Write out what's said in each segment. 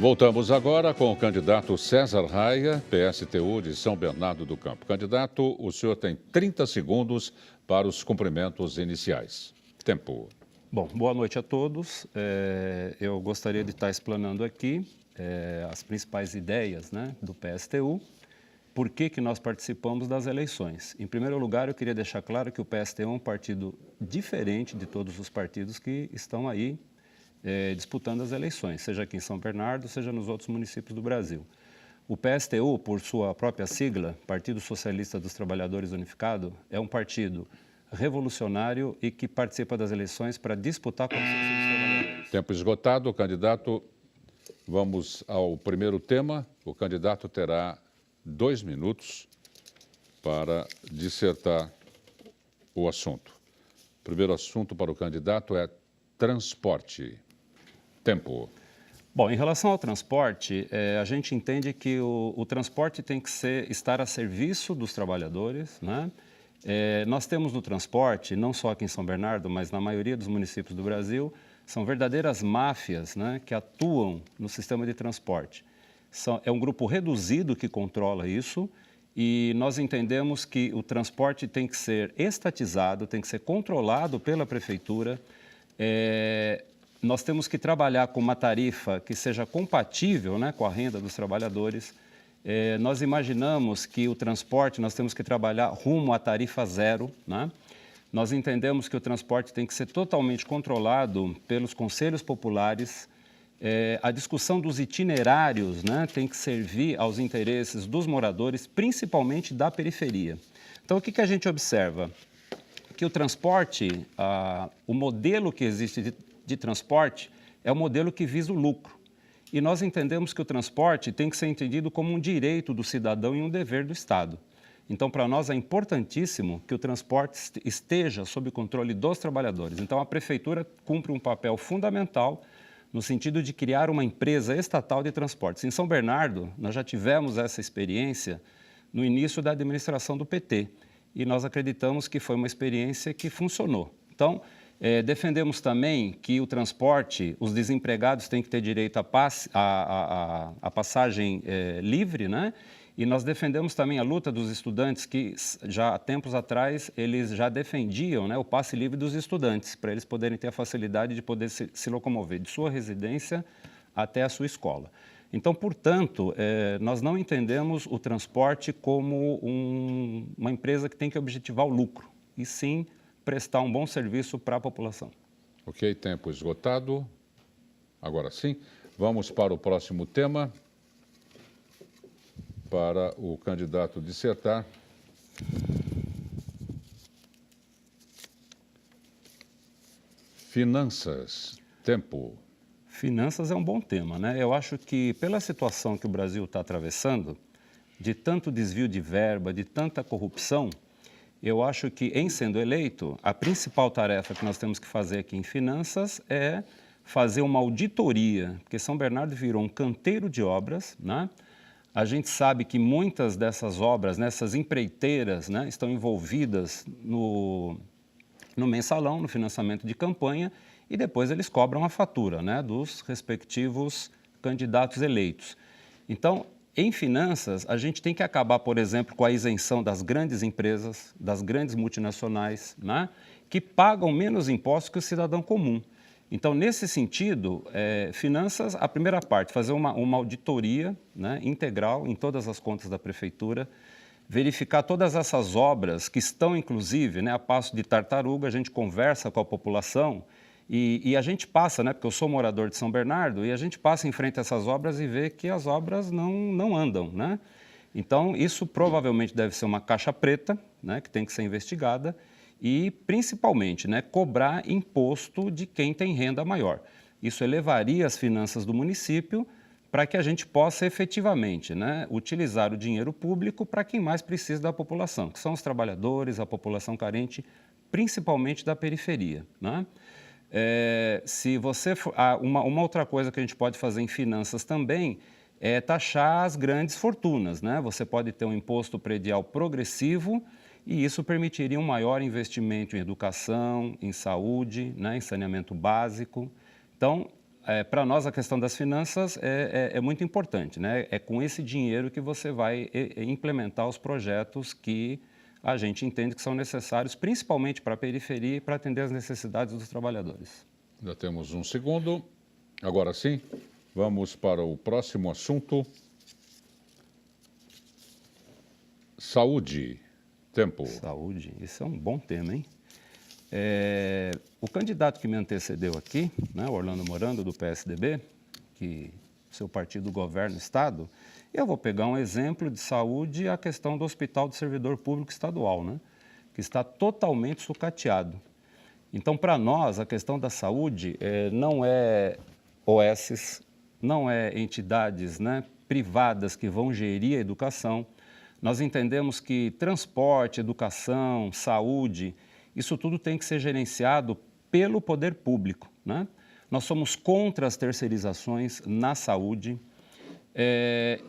Voltamos agora com o candidato César Raia, PSTU de São Bernardo do Campo. Candidato, o senhor tem 30 segundos para os cumprimentos iniciais. Tempo. Bom, boa noite a todos. Eu gostaria de estar explanando aqui as principais ideias, né, do PSTU. Por que nós participamos das eleições? Em primeiro lugar, eu queria deixar claro que o PSTU é um partido diferente de todos os partidos que estão aí disputando as eleições, seja aqui em São Bernardo, seja nos outros municípios do Brasil. O PSTU, por sua própria sigla, Partido Socialista dos Trabalhadores Unificado, é um partido revolucionário e que participa das eleições para disputar com os trabalhadores. Tempo esgotado, candidato. Vamos ao primeiro tema. O candidato terá 2 minutos para dissertar o assunto. O primeiro assunto para o candidato é transporte. Tempo. Bom, em relação ao transporte, a gente entende que o transporte tem que estar a serviço dos trabalhadores, né? Nós temos no transporte, não só aqui em São Bernardo, mas na maioria dos municípios do Brasil, são verdadeiras máfias, né, que atuam no sistema de transporte. É um grupo reduzido que controla isso e nós entendemos que o transporte tem que ser estatizado, tem que ser controlado pela prefeitura. Nós temos que trabalhar com uma tarifa que seja compatível, né, com a renda dos trabalhadores. Nós imaginamos que o transporte, nós temos que trabalhar rumo à tarifa zero, né? Nós entendemos que o transporte tem que ser totalmente controlado pelos conselhos populares. A discussão dos itinerários, né, tem que servir aos interesses dos moradores, principalmente da periferia. Então, o que a gente observa? Que o transporte, o modelo que existe de transporte é um modelo que visa o lucro. E nós entendemos que o transporte tem que ser entendido como um direito do cidadão e um dever do Estado. Então, para nós é importantíssimo que o transporte esteja sob o controle dos trabalhadores. Então, a prefeitura cumpre um papel fundamental no sentido de criar uma empresa estatal de transportes. Em São Bernardo, nós já tivemos essa experiência no início da administração do PT e nós acreditamos que foi uma experiência que funcionou. Então, defendemos também que o transporte, os desempregados têm que ter direito à passagem livre, né? E nós defendemos também a luta dos estudantes que já há tempos atrás eles já defendiam, né, o passe livre dos estudantes, para eles poderem ter a facilidade de poder se locomover de sua residência até a sua escola. Então, portanto, nós não entendemos o transporte como uma empresa que tem que objetivar o lucro, e sim prestar um bom serviço para a população. Ok, tempo esgotado. Agora sim, vamos para o próximo tema. Para o candidato dissertar. Finanças. Tempo. Finanças é um bom tema, né? Eu acho que pela situação que o Brasil está atravessando, de tanto desvio de verba, de tanta corrupção, eu acho que, em sendo eleito, a principal tarefa que nós temos que fazer aqui em finanças é fazer uma auditoria, porque São Bernardo virou um canteiro de obras, né? A gente sabe que muitas dessas obras, nessas empreiteiras, né, estão envolvidas no mensalão, no financiamento de campanha, e depois eles cobram a fatura, né, dos respectivos candidatos eleitos. Então, em finanças, a gente tem que acabar, por exemplo, com a isenção das grandes empresas, das grandes multinacionais, né, que pagam menos impostos que o cidadão comum. Então, nesse sentido, finanças, a primeira parte, fazer uma auditoria, né, integral em todas as contas da prefeitura, verificar todas essas obras que estão, inclusive, né, a passo de tartaruga, a gente conversa com a população e a gente passa, né, porque eu sou morador de São Bernardo, e a gente passa em frente a essas obras e vê que as obras não andam, né? Então, isso provavelmente deve ser uma caixa preta, né, que tem que ser investigada, e, principalmente, né, cobrar imposto de quem tem renda maior. Isso elevaria as finanças do município para que a gente possa efetivamente, né, utilizar o dinheiro público para quem mais precisa da população, que são os trabalhadores, a população carente, principalmente da periferia, né? Se você uma outra coisa que a gente pode fazer em finanças também é taxar as grandes fortunas, né? Você pode ter um imposto predial progressivo e isso permitiria um maior investimento em educação, em saúde, né, em saneamento básico. Então, para nós, a questão das finanças é muito importante, né? É com esse dinheiro que você vai implementar os projetos que a gente entende que são necessários, principalmente para a periferia e para atender as necessidades dos trabalhadores. Já temos um segundo. Agora sim, vamos para o próximo assunto. Saúde. Tempo. Saúde, isso é um bom tema, hein? O candidato que me antecedeu aqui, né, Orlando Morando, do PSDB, que seu partido governa o Estado, eu vou pegar um exemplo de saúde, a questão do Hospital do Servidor Público Estadual, né, que está totalmente sucateado. Então, para nós, a questão da saúde não é OSs, não é entidades, né, privadas que vão gerir a educação. Nós entendemos que transporte, educação, saúde, isso tudo tem que ser gerenciado pelo poder público, né? Nós somos contra as terceirizações na saúde.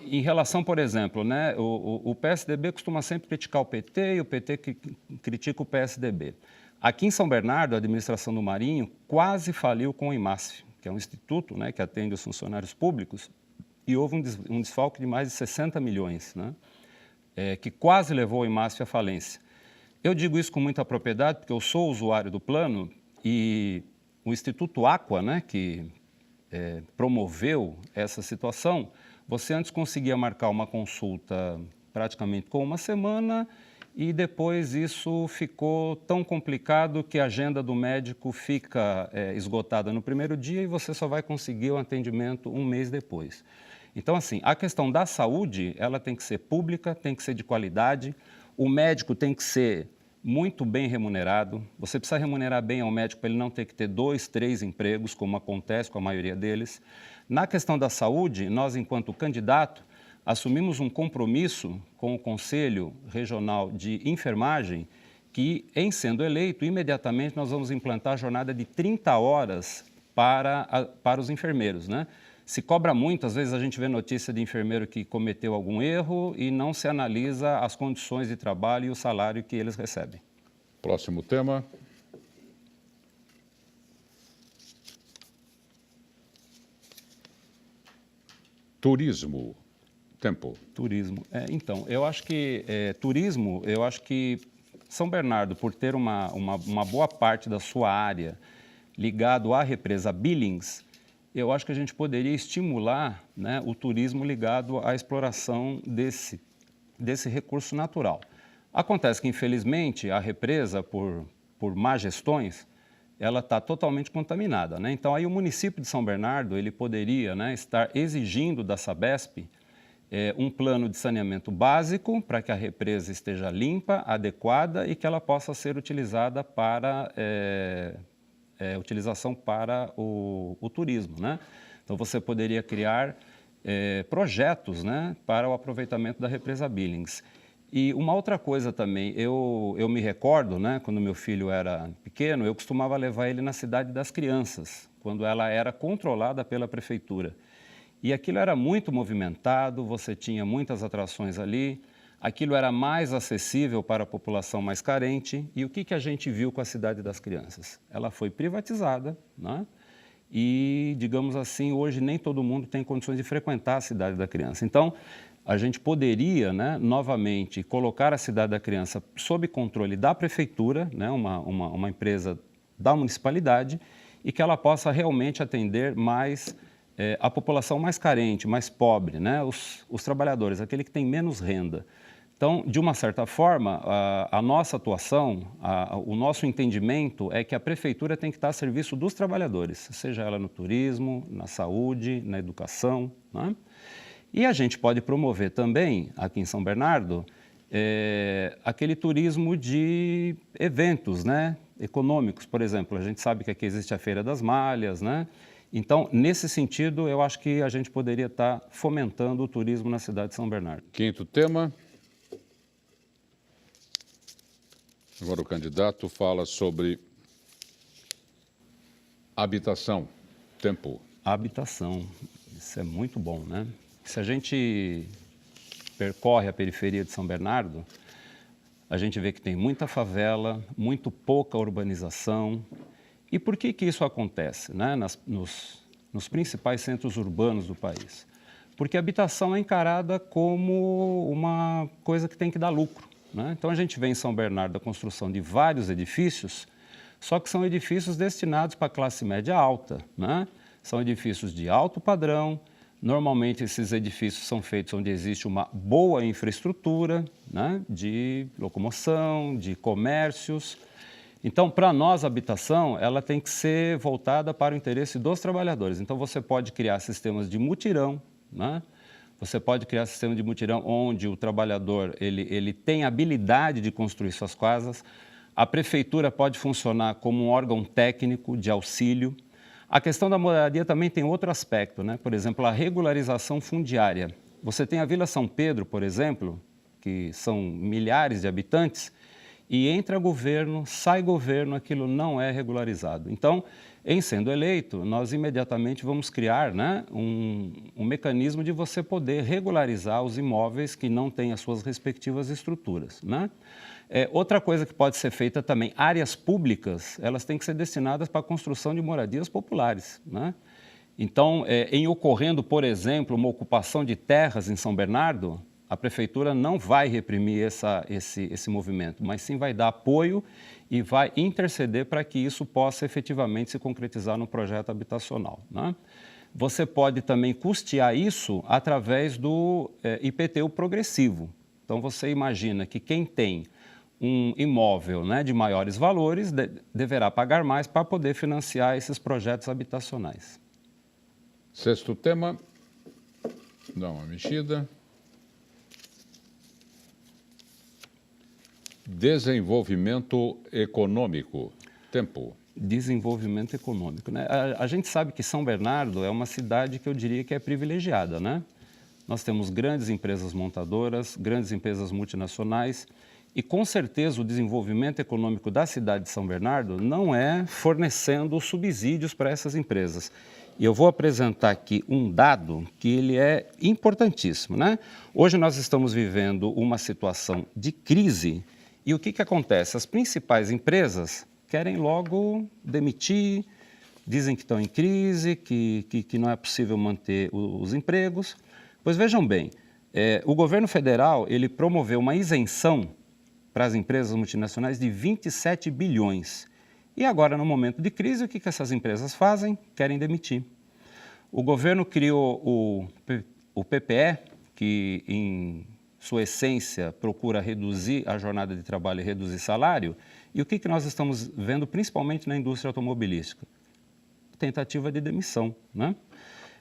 Em relação, por exemplo, né, o PSDB costuma sempre criticar o PT e o PT critica o PSDB. Aqui em São Bernardo, a administração do Marinho quase faliu com o IMASF, que é um instituto, né, que atende os funcionários públicos, e houve um desfalque de mais de 60 milhões, né, que quase levou o IMASF à falência. Eu digo isso com muita propriedade porque eu sou usuário do plano e o Instituto Aqua, né, que promoveu essa situação, você antes conseguia marcar uma consulta praticamente com uma semana e depois isso ficou tão complicado que a agenda do médico fica esgotada no primeiro dia e você só vai conseguir o atendimento um mês depois. Então, assim, a questão da saúde, ela tem que ser pública, tem que ser de qualidade, o médico tem que ser muito bem remunerado. Você precisa remunerar bem ao médico para ele não ter que ter 2, 3 empregos, como acontece com a maioria deles. Na questão da saúde, nós, enquanto candidato, assumimos um compromisso com o Conselho Regional de Enfermagem que, em sendo eleito, imediatamente nós vamos implantar a jornada de 30 horas para os enfermeiros, né? Se cobra muito, às vezes a gente vê notícia de enfermeiro que cometeu algum erro e não se analisa as condições de trabalho e o salário que eles recebem. Próximo tema. Turismo. Tempo. Turismo. Então, eu acho que turismo, eu acho que São Bernardo, por ter uma boa parte da sua área ligado à represa Billings, eu acho que a gente poderia estimular, né, o turismo ligado à exploração desse recurso natural. Acontece que, infelizmente, a represa, por má gestões, ela está totalmente contaminada, né? Então, aí o município de São Bernardo, ele poderia, né, estar exigindo da Sabesp um plano de saneamento básico para que a represa esteja limpa, adequada e que ela possa ser utilizada para utilização para o turismo, né? Então, você poderia criar projetos, né, para o aproveitamento da represa Billings. E uma outra coisa também, eu me recordo, né, quando meu filho era pequeno, eu costumava levar ele na Cidade das Crianças, quando ela era controlada pela prefeitura. E aquilo era muito movimentado, você tinha muitas atrações ali, aquilo era mais acessível para a população mais carente. E o que a gente viu com a Cidade das Crianças? Ela foi privatizada, né? E, digamos assim, hoje nem todo mundo tem condições de frequentar a Cidade da Criança. Então, a gente poderia, né, novamente, colocar a Cidade da Criança sob controle da prefeitura, né, uma empresa da municipalidade, e que ela possa realmente atender mais a população mais carente, mais pobre, né, os trabalhadores, aquele que tem menos renda. Então, de uma certa forma, a nossa atuação, o nosso entendimento é que a prefeitura tem que estar a serviço dos trabalhadores, seja ela no turismo, na saúde, na educação, né? E a gente pode promover também, aqui em São Bernardo, aquele turismo de eventos, né, econômicos, por exemplo. A gente sabe que aqui existe a Feira das Malhas, né? Então, nesse sentido, eu acho que a gente poderia estar fomentando o turismo na cidade de São Bernardo. Quinto tema. Agora o candidato fala sobre habitação. Tempo. Habitação. Isso é muito bom, né? Se a gente percorre a periferia de São Bernardo, a gente vê que tem muita favela, muito pouca urbanização. E por que isso acontece, né? nos principais centros urbanos do país. Porque a habitação é encarada como uma coisa que tem que dar lucro, né? Então, a gente vê em São Bernardo a construção de vários edifícios, só que são edifícios destinados para a classe média alta, né? São edifícios de alto padrão. Normalmente, esses edifícios são feitos onde existe uma boa infraestrutura, né, de locomoção, de comércios. Então, para nós, a habitação ela tem que ser voltada para o interesse dos trabalhadores. Então, você pode criar sistemas de mutirão, né? Você pode criar sistema de mutirão onde o trabalhador ele tem habilidade de construir suas casas. A prefeitura pode funcionar como um órgão técnico de auxílio. A questão da moradia também tem outro aspecto, né? Por exemplo, a regularização fundiária. Você tem a Vila São Pedro, por exemplo, que são milhares de habitantes, e entra governo, sai governo, aquilo não é regularizado. Então, em sendo eleito, nós imediatamente vamos criar, né, um mecanismo de você poder regularizar os imóveis que não têm as suas respectivas estruturas, né? Outra coisa que pode ser feita também, áreas públicas, elas têm que ser destinadas para a construção de moradias populares, né? Então, em ocorrendo, por exemplo, uma ocupação de terras em São Bernardo, a prefeitura não vai reprimir esse movimento, mas sim vai dar apoio e vai interceder para que isso possa efetivamente se concretizar no projeto habitacional, né? Você pode também custear isso através do IPTU progressivo. Então, você imagina que quem tem um imóvel, né, de maiores valores deverá pagar mais para poder financiar esses projetos habitacionais. Sexto tema, dá uma mexida. Desenvolvimento econômico. Tempo. Desenvolvimento econômico, né? A gente sabe que São Bernardo é uma cidade que eu diria que é privilegiada, né? Nós temos grandes empresas montadoras, grandes empresas multinacionais e, com certeza, o desenvolvimento econômico da cidade de São Bernardo não é fornecendo subsídios para essas empresas. E eu vou apresentar aqui um dado que ele é importantíssimo, né? Hoje nós estamos vivendo uma situação de crise. E o que acontece? As principais empresas querem logo demitir, dizem que estão em crise, que não é possível manter os empregos. Pois vejam bem, o governo federal ele promoveu uma isenção para as empresas multinacionais de 27 bilhões. E agora, no momento de crise, o que essas empresas fazem? Querem demitir. O governo criou o PPE, que em sua essência, procura reduzir a jornada de trabalho e reduzir salário. E o que nós estamos vendo, principalmente na indústria automobilística? Tentativa de demissão, né?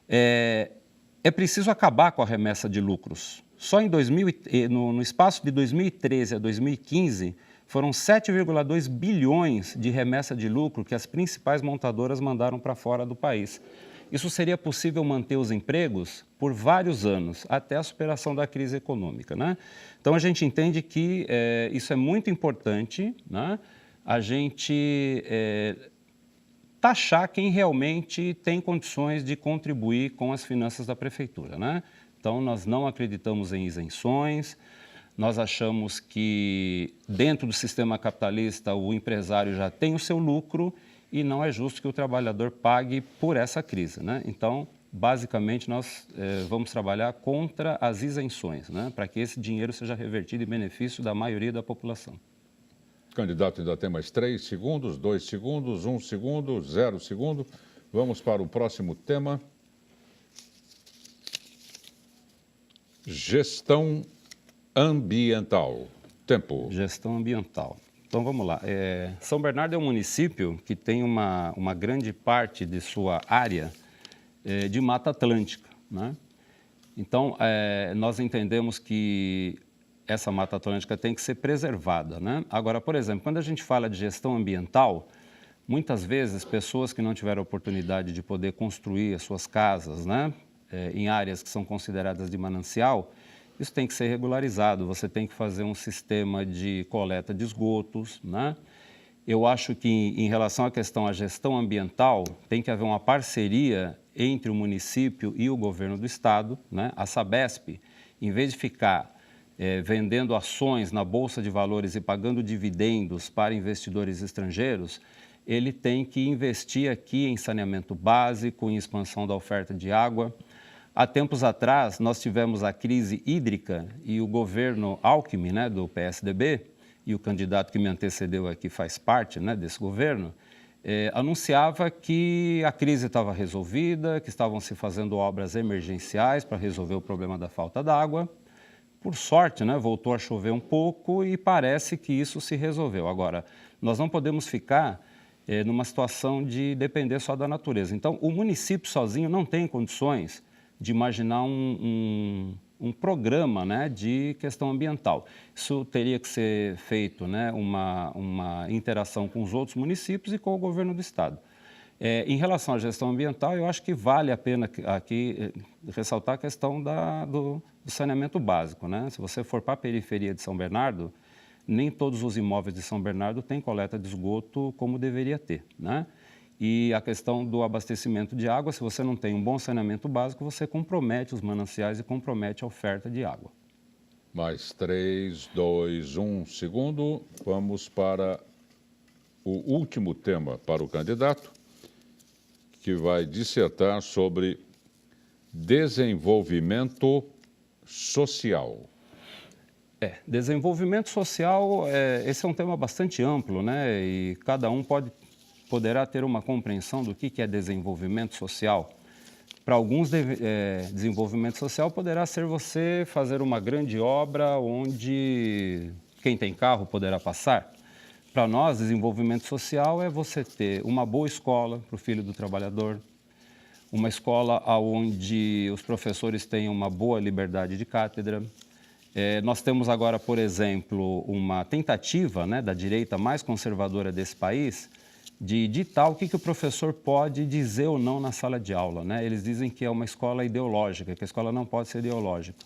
É preciso acabar com a remessa de lucros. Só no espaço de 2013 a 2015, foram 7,2 bilhões de remessa de lucro que as principais montadoras mandaram para fora do país. Isso seria possível manter os empregos por vários anos, até a superação da crise econômica, né? Então, a gente entende que isso é muito importante, né? A gente taxar quem realmente tem condições de contribuir com as finanças da prefeitura, né? Então, nós não acreditamos em isenções, nós achamos que dentro do sistema capitalista o empresário já tem o seu lucro e não é justo que o trabalhador pague por essa crise, né? Então, basicamente, nós vamos trabalhar contra as isenções, né? Para que esse dinheiro seja revertido em benefício da maioria da população. O candidato ainda tem mais 3 segundos, 2 segundos, 1 segundo, 0 segundo. Vamos para o próximo tema. Gestão ambiental. Tempo. Gestão ambiental. Então, vamos lá. São Bernardo é um município que tem uma grande parte de sua área de Mata Atlântica, né? Então, nós entendemos que essa Mata Atlântica tem que ser preservada, né? Agora, por exemplo, quando a gente fala de gestão ambiental, muitas vezes pessoas que não tiveram oportunidade de poder construir as suas casas, né, em áreas que são consideradas de manancial, isso tem que ser regularizado, você tem que fazer um sistema de coleta de esgotos, né? Eu acho que em relação à questão da gestão ambiental, tem que haver uma parceria entre o município e o governo do estado, né? A Sabesp, em vez de ficar vendendo ações na Bolsa de Valores e pagando dividendos para investidores estrangeiros, ele tem que investir aqui em saneamento básico, em expansão da oferta de água. Há tempos atrás, nós tivemos a crise hídrica e o governo Alckmin, né, do PSDB, e o candidato que me antecedeu aqui faz parte, né, desse governo, anunciava que a crise estava resolvida, que estavam se fazendo obras emergenciais para resolver o problema da falta d'água. Por sorte, né, voltou a chover um pouco e parece que isso se resolveu. Agora, nós não podemos ficar numa situação de depender só da natureza. Então, o município sozinho não tem condições de imaginar um programa, né, de questão ambiental. Isso teria que ser feito, né, uma interação com os outros municípios e com o governo do estado. Em relação à gestão ambiental, eu acho que vale a pena aqui ressaltar a questão do saneamento básico, né? Se você for para a periferia de São Bernardo, nem todos os imóveis de São Bernardo têm coleta de esgoto como deveria ter, né? E a questão do abastecimento de água, se você não tem um bom saneamento básico, você compromete os mananciais e compromete a oferta de água. Mais 3, 2, 1 segundo. Vamos para o último tema para o candidato, que vai dissertar sobre desenvolvimento social. Desenvolvimento social, esse é um tema bastante amplo, né? E cada um poderá ter uma compreensão do que é desenvolvimento social. Para alguns, desenvolvimento social poderá ser você fazer uma grande obra onde quem tem carro poderá passar. Para nós, desenvolvimento social é você ter uma boa escola para o filho do trabalhador, uma escola onde os professores tenham uma boa liberdade de cátedra. Nós temos agora, por exemplo, uma tentativa, né, da direita mais conservadora desse país de ditar o que o professor pode dizer ou não na sala de aula, né? Eles dizem que é uma escola ideológica, que a escola não pode ser ideológica.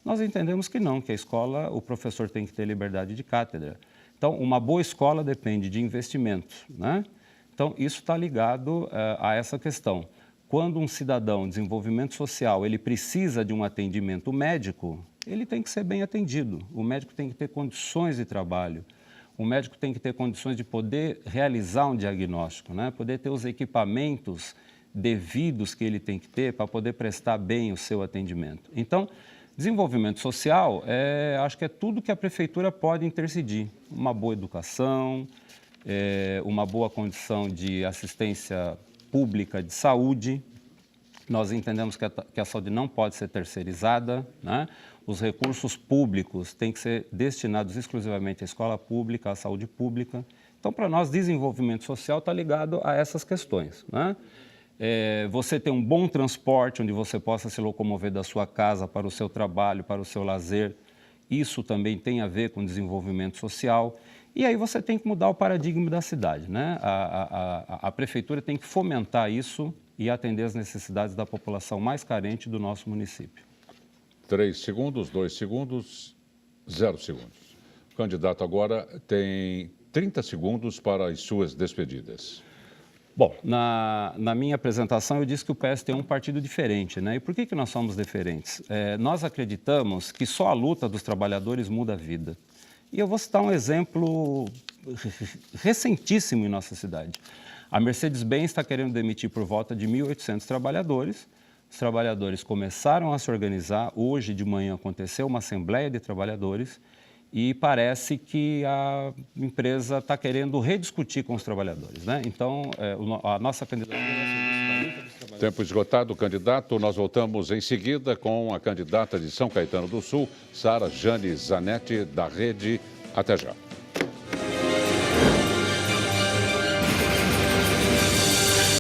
Nós entendemos que não, que a escola, o professor tem que ter liberdade de cátedra. Então, uma boa escola depende de investimento, né? Então, isso está ligado a essa questão. Quando um cidadão, desenvolvimento social, ele precisa de um atendimento médico, ele tem que ser bem atendido. O médico tem que ter condições de trabalho. O médico tem que ter condições de poder realizar um diagnóstico, né? Poder ter os equipamentos devidos que ele tem que ter para poder prestar bem o seu atendimento. Então, desenvolvimento social, acho que é tudo que a prefeitura pode intercedir. Uma boa educação, uma boa condição de assistência pública de saúde. Nós entendemos que a saúde não pode ser terceirizada, né? Os recursos públicos têm que ser destinados exclusivamente à escola pública, à saúde pública. Então, para nós, desenvolvimento social está ligado a essas questões, né? Você ter um bom transporte, onde você possa se locomover da sua casa para o seu trabalho, para o seu lazer, isso também tem a ver com desenvolvimento social. E aí você tem que mudar o paradigma da cidade, né? A prefeitura tem que fomentar isso e atender as necessidades da população mais carente do nosso município. 3 segundos, 2 segundos, 0 segundos. O candidato agora tem 30 segundos para as suas despedidas. Bom, na minha apresentação eu disse que o PS tem um partido diferente, né? E por que nós somos diferentes? Nós acreditamos que só a luta dos trabalhadores muda a vida. E eu vou citar um exemplo recentíssimo em nossa cidade. A Mercedes-Benz está querendo demitir por volta de 1.800 trabalhadores. Os trabalhadores começaram a se organizar. Hoje de manhã aconteceu uma assembleia de trabalhadores e parece que a empresa está querendo rediscutir com os trabalhadores, né? Então, a nossa candidatura é a luta dos trabalhadores. Tempo esgotado, candidato. Nós voltamos em seguida com a candidata de São Caetano do Sul, Sara Jane Zanetti, da Rede. Até já.